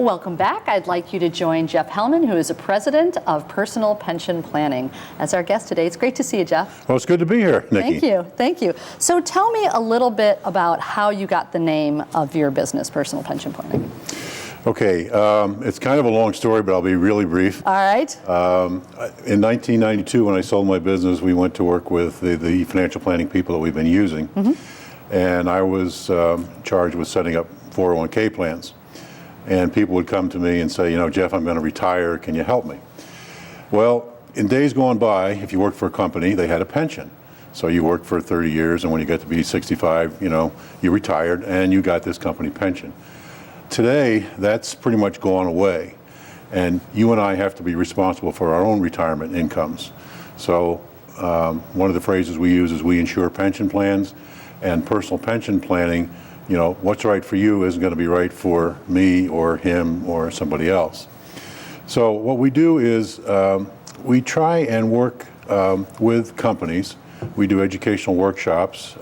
Well, welcome back. I'd like you to join Jeff Hellman, who is the president of Personal Pension Planning, as our guest today. It's great to see you, Jeff. Well, it's good to be here, Nikki. Thank you. Thank you. So tell me a little bit about how you got the name of your business, Personal Pension Planning. Okay, it's kind of a long story, but I'll be really brief. All right. In 1992, when I sold my business, we went to work with the financial planning people that we've been using. And I was charged with setting up 401k plans. And people would come to me and say, you know, Jeff, I'm going to retire. Can you help me? Well, in days gone by, if you worked for a company, they had a pension. So you worked for 30 years, and when you got to be 65, you know, you retired, and you got this company pension. Today, that's pretty much gone away. And you and I have to be responsible for our own retirement incomes. So one of the phrases we use is we insure pension plans, and personal pension planning, you know, what's right for you isn't going to be right for me or him or somebody else. So what we do is we try and work with companies. We do educational workshops,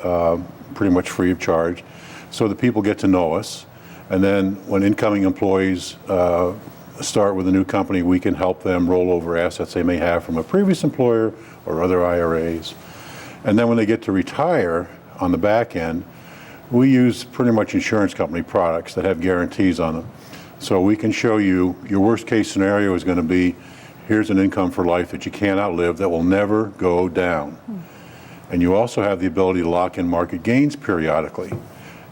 pretty much free of charge, so that people get to know us. And then when incoming employees start with a new company, we can help them roll over assets they may have from a previous employer or other IRAs. And then when they get to retire on the back end, we use pretty much insurance company products that have guarantees on them. So we can show you your worst case scenario is going to be, here's an income for life that you can't outlive that will never go down. And you also have the ability to lock in market gains periodically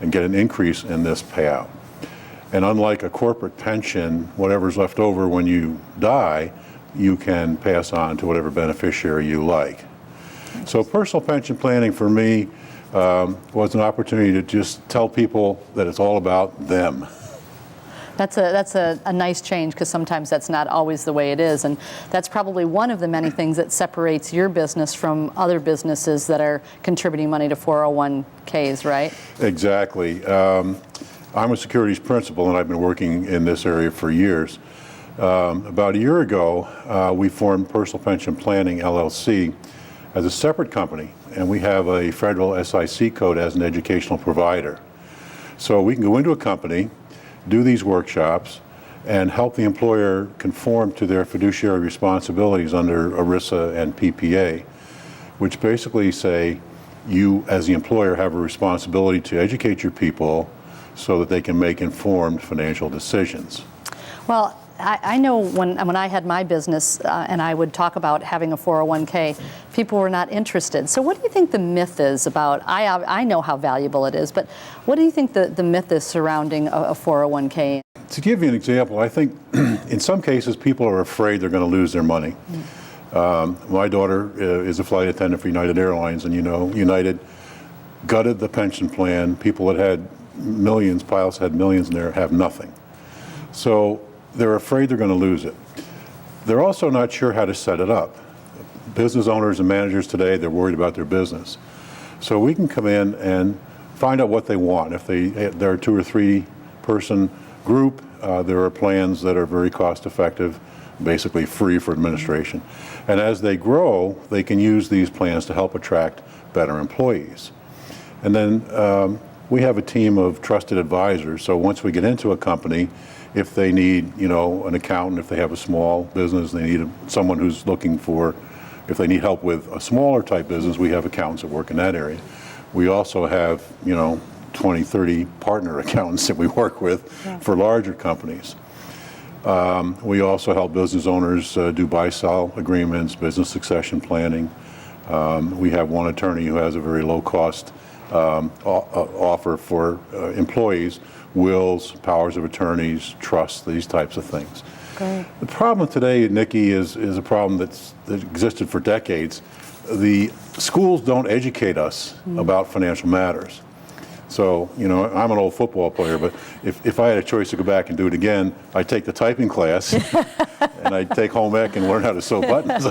and get an increase in this payout. And unlike a corporate pension, whatever's left over when you die, you can pass on to whatever beneficiary you like. So personal pension planning for me was an opportunity to just tell people that it's all about them. That's a nice change, because sometimes that's not always the way it is, and that's probably one of the many things that separates your business from other businesses that are contributing money to 401ks, right? Exactly. I'm a securities principal, and I've been working in this area for years. About a year ago, we formed Personal Pension Planning, LLC, as a separate company, and we have a federal SIC code as an educational provider. So we can go into a company, do these workshops, and help the employer conform to their fiduciary responsibilities under ERISA and PPA, which basically say you, as the employer, have a responsibility to educate your people so that they can make informed financial decisions. Well, I know when I had my business and I would talk about having a 401k, people were not interested. So what do you think the myth is about, I know how valuable it is, but what do you think the myth is surrounding a 401k? To give you an example, I think in some cases people are afraid they're going to lose their money. My daughter is a flight attendant for United Airlines, and you know, United gutted the pension plan. People that had millions, pilots had millions in there, have nothing. So they're afraid they're going to lose it. They're also not sure how to set it up. Business owners and managers today, they're worried about their business. So we can come in and find out what they want. If they're a 2 or 3 person group, there are plans that are very cost effective, basically free for administration. And as they grow, they can use these plans to help attract better employees. And then we have a team of trusted advisors. So once we get into a company, if they need, you know, an accountant, if they have a small business, they need someone who's looking for, if they need help with a smaller type business, we have accountants that work in that area. We also have, you know, 20, 30 partner accountants that we work with for larger companies. We also help business owners do buy-sell agreements, business succession planning. We have one attorney who has a very low-cost offer for employees, wills, powers of attorneys, trusts, these types of things. Great. The problem today, Nikki, is a problem that existed for decades. The schools don't educate us about financial matters. So, you know, I'm an old football player, but if I had a choice to go back and do it again, I'd take the typing class and I'd take home ec and learn how to sew buttons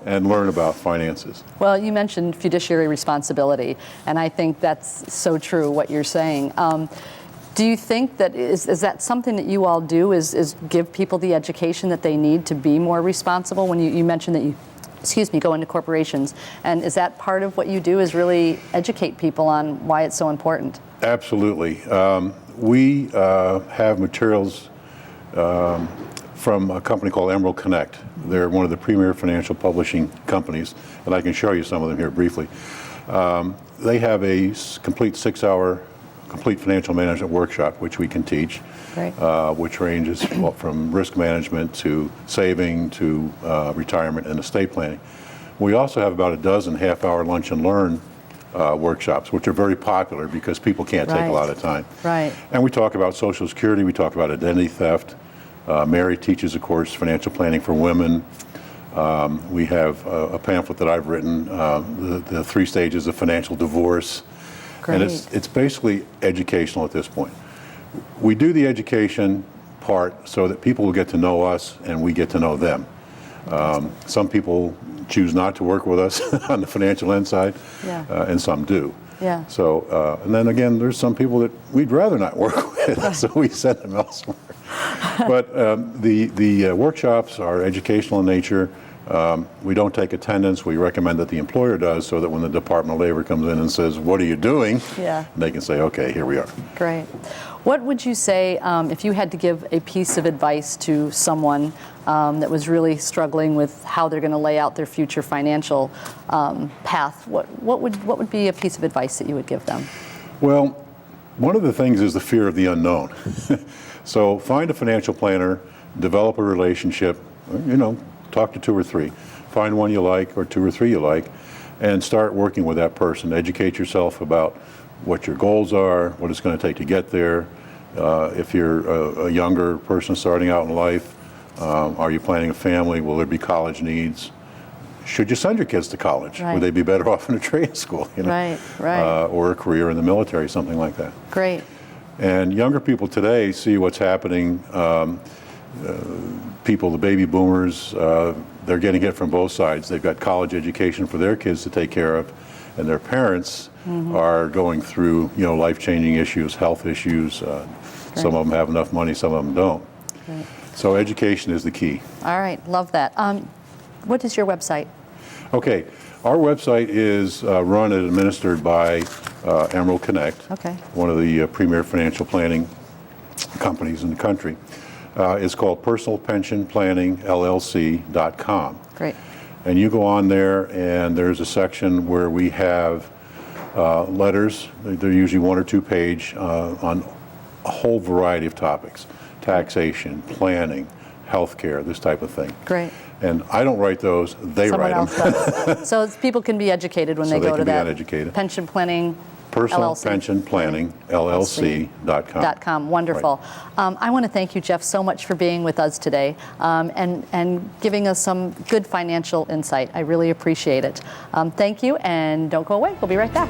and learn about finances. Well, you mentioned fiduciary responsibility, and I think that's so true what you're saying. Do you think that is that something that you all do, is give people the education that they need to be more responsible? When you mentioned that you go into corporations, and is that part of what you do, is really educate people on why it's so important? Absolutely. We have materials from a company called Emerald Connect. They're one of the premier financial publishing companies, and I can show you some of them here briefly. They have a complete 6-hour complete financial management workshop, which we can teach, Great. which ranges from risk management to saving to retirement and estate planning. We also have about a dozen half-hour lunch and learn workshops, which are very popular because people can't take a lot of time. Right. And we talk about Social Security, we talk about identity theft. Mary teaches, of course, financial planning for women. We have a pamphlet that I've written, the 3 stages of financial divorce. Great. And it's basically educational at this point. We do the education part so that people will get to know us and we get to know them. Some people choose not to work with us on the financial end side, and some do. Yeah. So, and then again, there's some people that we'd rather not work with, so we send them elsewhere. But the workshops are educational in nature. We don't take attendance. We recommend that the employer does, so that when the Department of Labor comes in and says, "What are you doing?" they can say, "Okay, here we are." Great. What would you say if you had to give a piece of advice to someone that was really struggling with how they're going to lay out their future financial path? What would be a piece of advice that you would give them? Well, one of the things is the fear of the unknown. So find a financial planner, develop a relationship, talk to 2 or 3. Find one you like or 2 or 3 you like, and start working with that person. Educate yourself about what your goals are, what it's going to take to get there. If you're a younger person starting out in life, are you planning a family? Will there be college needs? Should you send your kids to college? Right. Would they be better off in a trade school? Right. Or a career in the military, something like that. Great. And younger people today see what's happening. People, the baby boomers, they're getting hit from both sides. They've got college education for their kids to take care of, and their parents are going through, life-changing issues, health issues. Some of them have enough money, some of them don't. Great. So education is the key. All right, love that. What is your website? Okay, our website is run and administered by Emerald Connect, one of the premier financial planning companies in the country. It's called personalpensionplanningllc.com. Great. And you go on there, and there's a section where we have letters. They're usually 1 or 2 page on a whole variety of topics: taxation, planning, healthcare, this type of thing. Great. And I don't write those; they Someone write them. else does. So people can be educated when they go to that. Uneducated. Pension planning. Personalpensionplanningllc.com. Wonderful. Right. I want to thank you, Jeff, so much for being with us today and giving us some good financial insight. I really appreciate it. Thank you, and don't go away. We'll be right back.